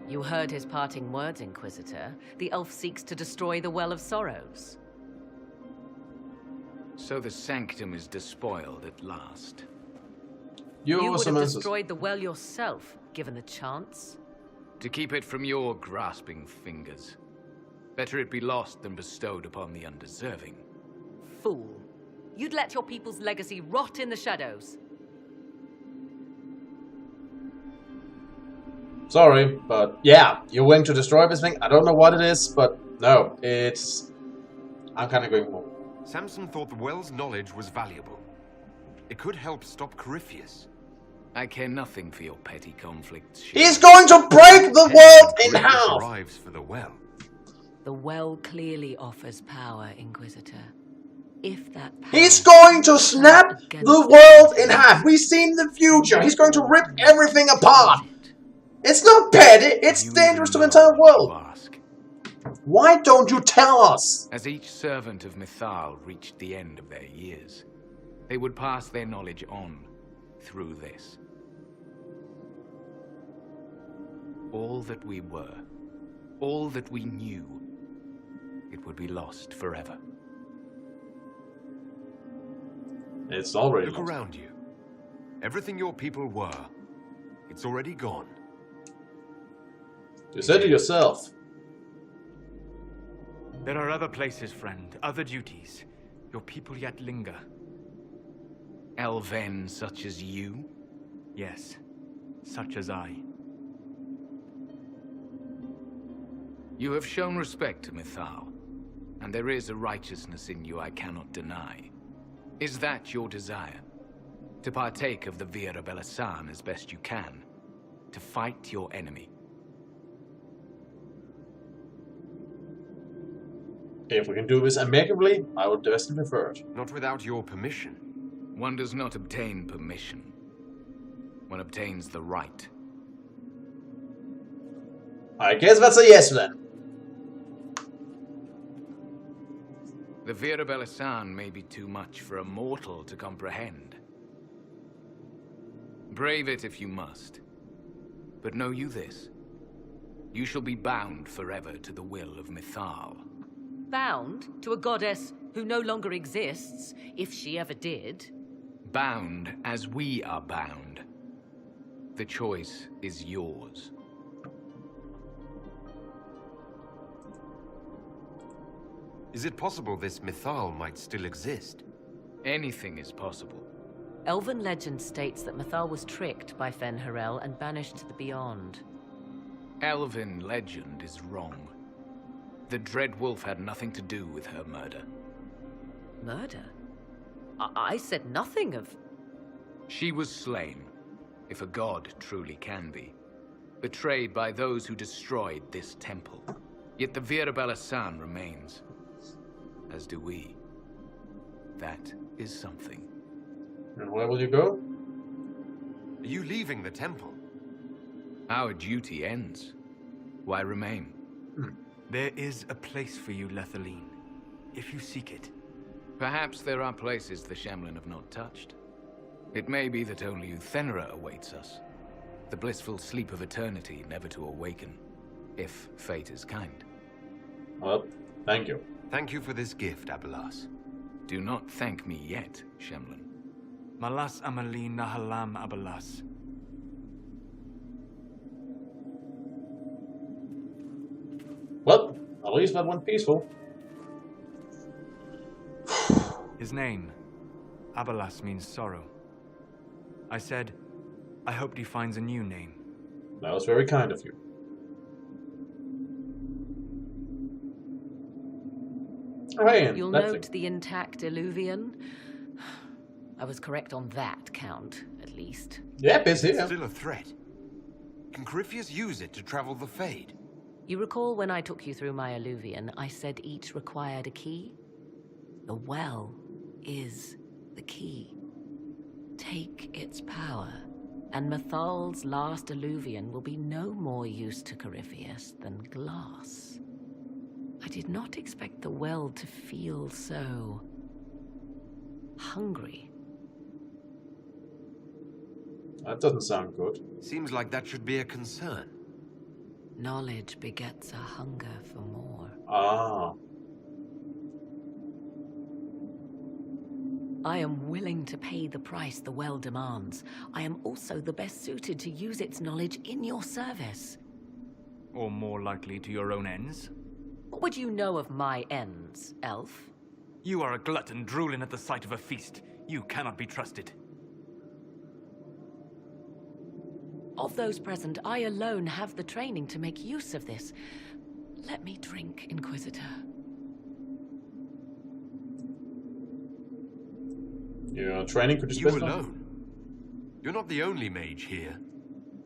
You heard his parting words, Inquisitor. The elf seeks to destroy the Well of Sorrows. So the sanctum is despoiled at last. You would have destroyed the well yourself, given the chance. To keep it from your grasping fingers. Better it be lost than bestowed upon the undeserving. Fool. You'd let your people's legacy rot in the shadows. Sorry, but yeah, you're willing to destroy everything. I don't know what it is, but no, it's... I'm kind of going home. Samson thought the well's knowledge was valuable. It could help stop Corypheus. I care nothing for your petty conflicts. He's going to break the world in half! Arrives for the well. The well clearly offers power, Inquisitor. If that power... He's going to snap the world in half! We've seen the future! He's going to rip everything apart! It's not petty, it's dangerous to the entire world! Why don't you tell us? As each servant of Mythal reached the end of their years, they would pass their knowledge on through this. All that we were, all that we knew, it would be lost forever. It's already lost. Look around you. Everything your people were, it's already gone. You said it yourself. There are other places, friend, other duties. Your people yet linger. Elven such as you? Yes, such as I. You have shown respect to Mythal, and there is a righteousness in you I cannot deny. Is that your desire? To partake of the Vira Belasan as best you can? To fight your enemy? If we can do this amicably, I would definitely prefer it. Not without your permission. One does not obtain permission. One obtains the right. I guess that's a yes then. The Vira Belasan may be too much for a mortal to comprehend. Brave it if you must. But know you this. You shall be bound forever to the will of Mythal. Bound to a goddess who no longer exists, if she ever did. Bound as we are bound. The choice is yours. Is it possible this Mythal might still exist? Anything is possible. Elven legend states that Mythal was tricked by Fen-Harel and banished to the Beyond. Elven legend is wrong. The Dread Wolf had nothing to do with her murder. Murder? I said nothing of... She was slain, if a god truly can be. Betrayed by those who destroyed this temple. Yet the Vira Belasan remains. As do we. That is something. And where will you go? Are you leaving the temple? Our duty ends. Why remain? There is a place for you, Lethaline, if you seek it. Perhaps there are places the Shamlin have not touched. It may be that only Uthenera awaits us. The blissful sleep of eternity, never to awaken, if fate is kind. Well, thank you. Thank you for this gift, Abelas. Do not thank me yet, Shamlin. Malas Amalin Nahalam Abalas. Well, at least that went peaceful. His name, Abalas, means sorrow. I said, I hoped he finds a new name. That was very kind of you. Oh, hey, You'll note the intact Illuvian. I was correct on that count, at least. Yep, it's here. It's still a threat. Can Corypheus use it to travel the Fade? You recall when I took you through my Illuvian, I said each required a key? The well is the key. Take its power, and Mythal's last Illuvian will be no more use to Corypheus than glass. I did not expect the well to feel so... hungry. That doesn't sound good. Seems like that should be a concern. Knowledge begets a hunger for more. Ah. I am willing to pay the price the well demands. I am also the best suited to use its knowledge in your service. Or more likely to your own ends? What would you know of my ends, elf? You are a glutton drooling at the sight of a feast. You cannot be trusted. Of those present, I alone have the training to make use of this. Let me drink, Inquisitor. Your training could You alone? You're not the only mage here.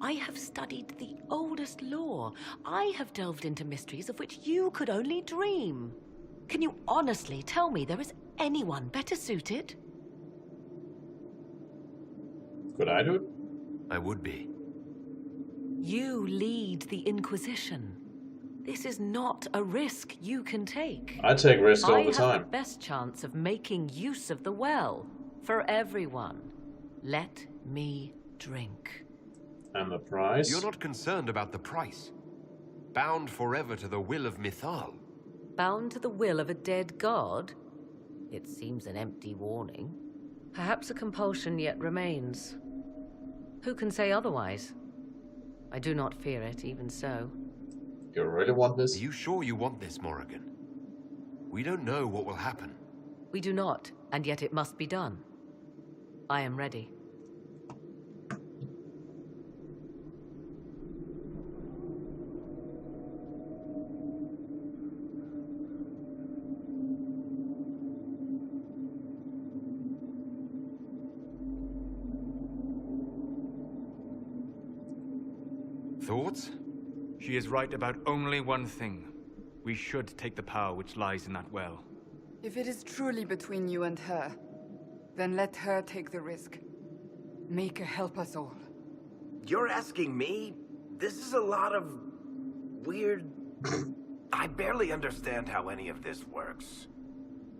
I have studied the oldest lore. I have delved into mysteries of which you could only dream. Can you honestly tell me there is anyone better suited? Could I do it? I would be. You lead the Inquisition. This is not a risk you can take. I take risks all the I have time. the best chance of making use of the well. For everyone. Let me drink. And the price? You're not concerned about the price. Bound forever to the will of Mythal. Bound to the will of a dead god? It seems an empty warning. Perhaps a compulsion yet remains. Who can say otherwise? I do not fear it, even so. You really want Are this? you sure you want this, Morrigan? We don't know what will happen. We do not, and yet it must be done. I am ready. Thoughts? She is right about only one thing. We should take the power which lies in that well. If it is truly between you and her, then let her take the risk. Make her help us all. You're asking me? This is a lot of... weird... I barely understand how any of this works.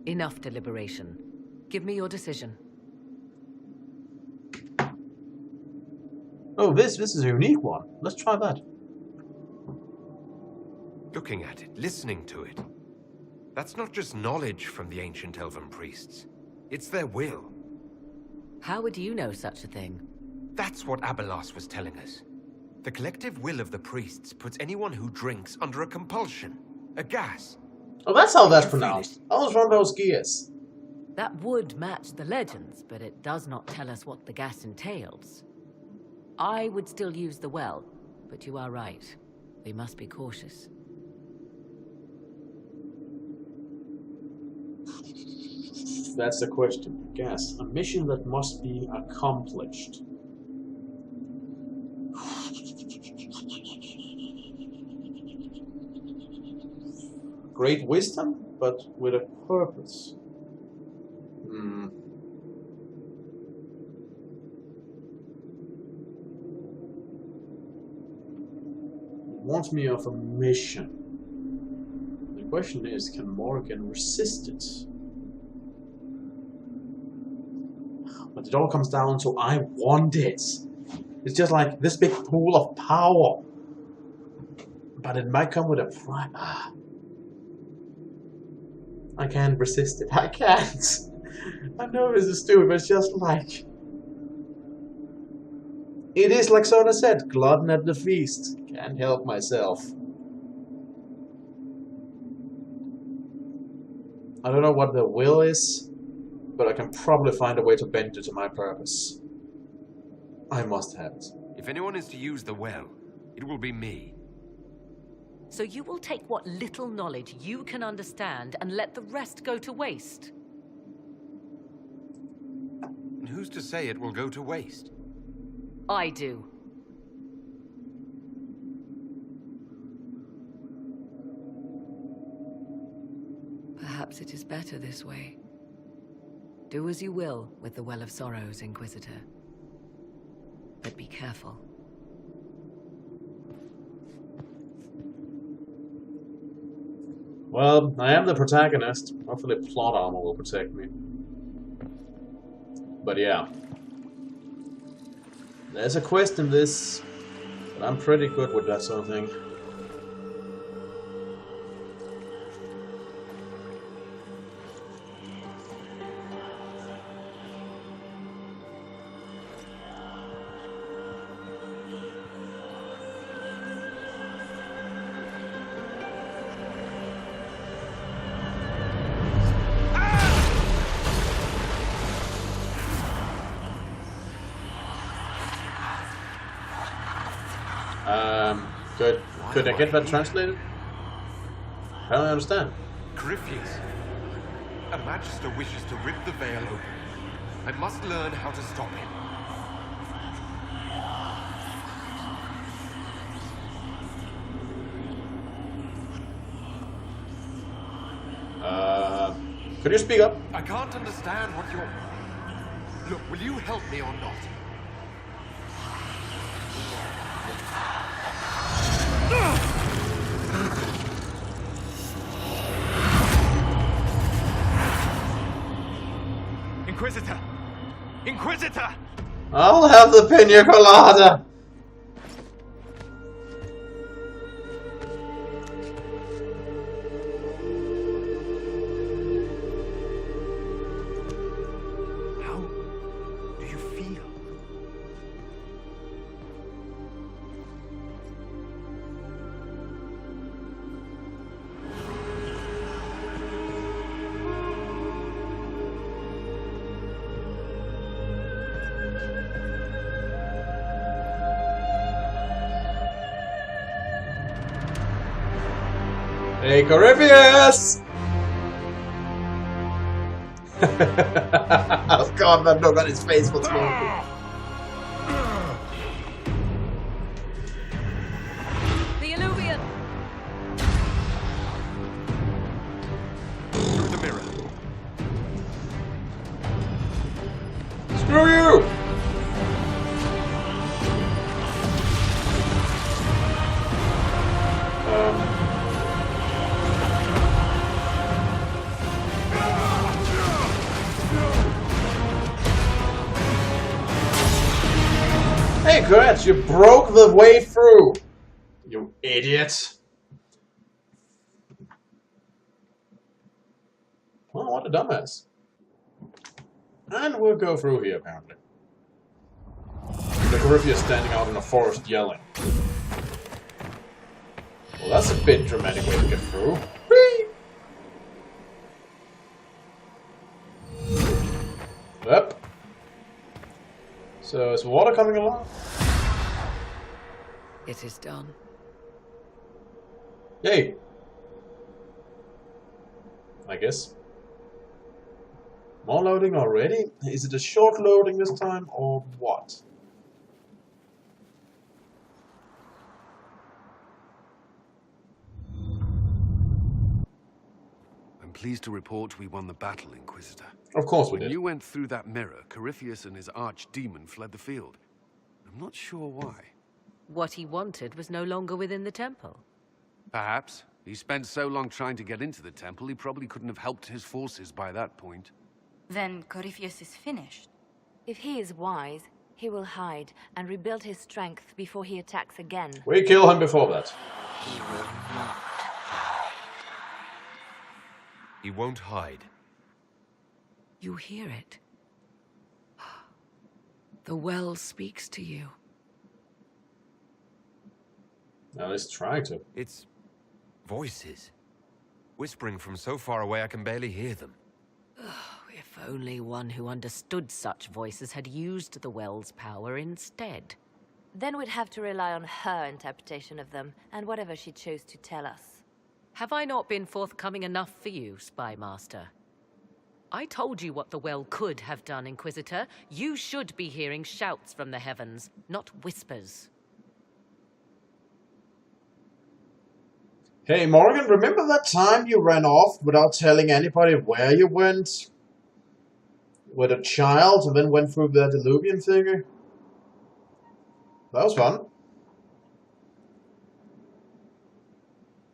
Enough deliberation. Give me your decision. Oh, this is a unique one. Let's try that. Looking at it, listening to it. That's not just knowledge from the ancient elven priests. It's their will. How would you know such a thing? That's what Abelas was telling us. The collective will of the priests puts anyone who drinks under a compulsion. A gas. Oh, that's how that's pronounced. I was wrong those gears. That would match the legends, but it does not tell us what the gas entails. I would still use the well, but you are right. We must be cautious. That's the question. Gas. A mission that must be accomplished. Great wisdom, but with a purpose. Wants me off a mission. The question is, can Morrigan resist it? But it all comes down to I want it. It's just like this big pool of power. But it might come with a price. I can't resist it. I can't. I know this is stupid, but it's just like... It is like Sona said, glutton at the feast. Can't help myself. I don't know what the will is, but I can probably find a way to bend it to my purpose. I must have it. If anyone is to use the well, it will be me. So you will take what little knowledge you can understand and let the rest go to waste? And who's to say it will go to waste? I do. Perhaps it is better this way. Do as you will with the Well of Sorrows, Inquisitor. But be careful. Well, I am the protagonist. Hopefully plot armor will protect me. But yeah. There's a quest in this, but I'm pretty good with that sort of thing. Could I get that translated? I don't understand. Corypheus, a magister wishes to rip the veil open. I must learn how to stop him. Could you speak up? I can't understand what you're... Look, will you help me or not? Inquisitor! Inquisitor! I'll have the pina colada! How do you feel? Hey, Corypheus! Oh god, that look on his face was wrong. The Illuvian! Through the mirror. Screw you! Hey, Gretz, you broke the way through! You idiot! Well, what a dumbass. And we'll go through here, apparently. The Corypheus standing out in the forest yelling. Well, that's a bit dramatic way to get through. Whee! Up. So, is water coming along? It is done. Yay! I guess. More loading already? Is it a short loading this time, or what? I'm pleased to report we won the battle, Inquisitor. Of course we When did. you went through that mirror, Corypheus and his archdemon fled the field. I'm not sure why. What he wanted was no longer within the temple. Perhaps. He spent so long trying to get into the temple, he probably couldn't have helped his forces by that point. Then Corypheus is finished. If he is wise, he will hide and rebuild his strength before he attacks again. We kill him before that. He won't hide. You hear it. The well speaks to you. Now let's try to. It's voices. Whispering from so far away I can barely hear them. If only one who understood such voices had used the well's power instead. Then we'd have to rely on her interpretation of them, and whatever she chose to tell us. Have I not been forthcoming enough for you, Spy Master? I told you what the well could have done, Inquisitor. You should be hearing shouts from the heavens, not whispers. Hey Morgan, remember that time you ran off without telling anybody where you went? With a child and then went through that Illuvian thingy? That was fun.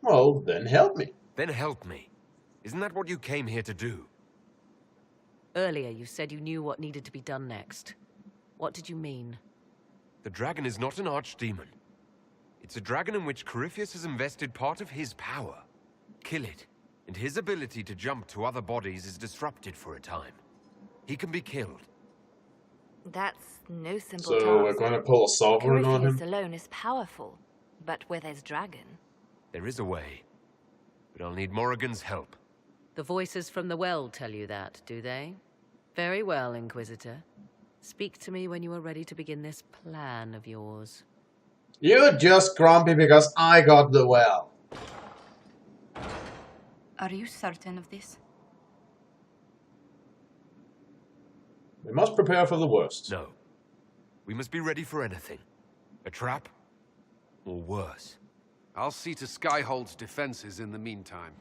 Well, then help me. Then help me. Isn't that what you came here to do? Earlier you said you knew what needed to be done next. What did you mean? The dragon is not an archdemon. It's a dragon in which Corypheus has invested part of his power. Kill it, and his ability to jump to other bodies is disrupted for a time. He can be killed. That's no simple task. So we're gonna pull a sovereign on Corypheus him? alone is powerful, but where there's dragon... There is a way, but I'll need Morrigan's help. The voices from the well tell you that, do they? Very well, Inquisitor. Speak to me when you are ready to begin this plan of yours. You're just grumpy because I got the well. Are you certain of this? We must prepare for the worst. No. We must be ready for anything. A trap? Or worse. I'll see to Skyhold's defenses in the meantime.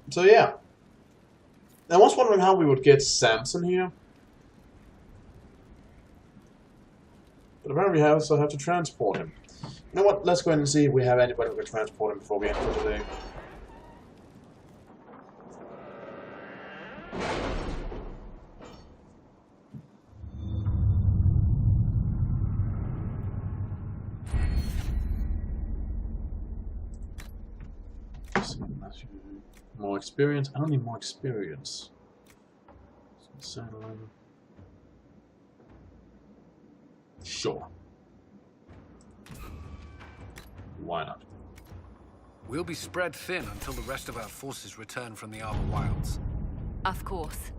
So yeah. I was wondering how we would get Samson here. But apparently we also have to transport him. You know what? Let's go ahead and see if we have anybody who can transport him before we end for today. More experience? I don't need more experience. Sure. Why not? We'll be spread thin until the rest of our forces return from the Outer Wilds. Of course.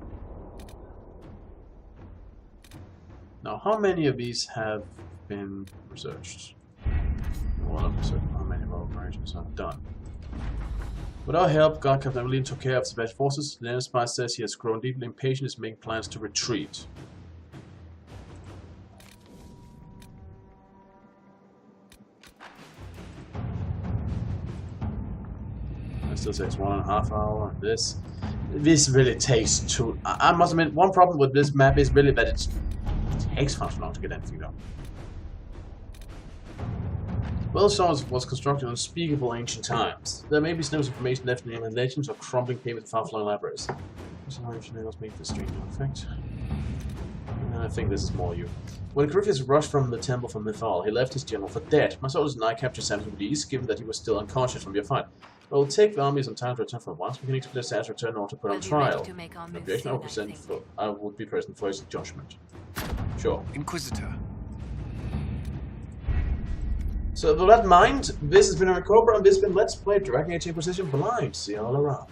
Now, how many of these have been researched? Well, not researched. How many of our operations are done? With our help, God Captain Evelyn took care of the Spanish forces. The spy says he has grown deeply impatient and is making plans to retreat. It still takes 1.5 hours. This really takes too... I must admit, one problem with this map is really that it takes far too long to get anything done. Wellstone was constructed in unspeakable ancient times. There may be snippets of information left in the legends or crumbling pavement of far-flung libraries. Some ancient nails make this strange effect. I think this is more you. When Griffiths rushed from the temple from Mythal, he left his general for dead. My soldiers and I captured Samson with ease, given that he was still unconscious from your fight. It will take the army some time to return from once. We can expect Sam's return in order to put on trial. Objection, I would be present for his judgment. Sure. Inquisitor. So with that in mind, this has been Cobra, and this has been Let's Play Dragon Age Inquisition Blind. See you all around.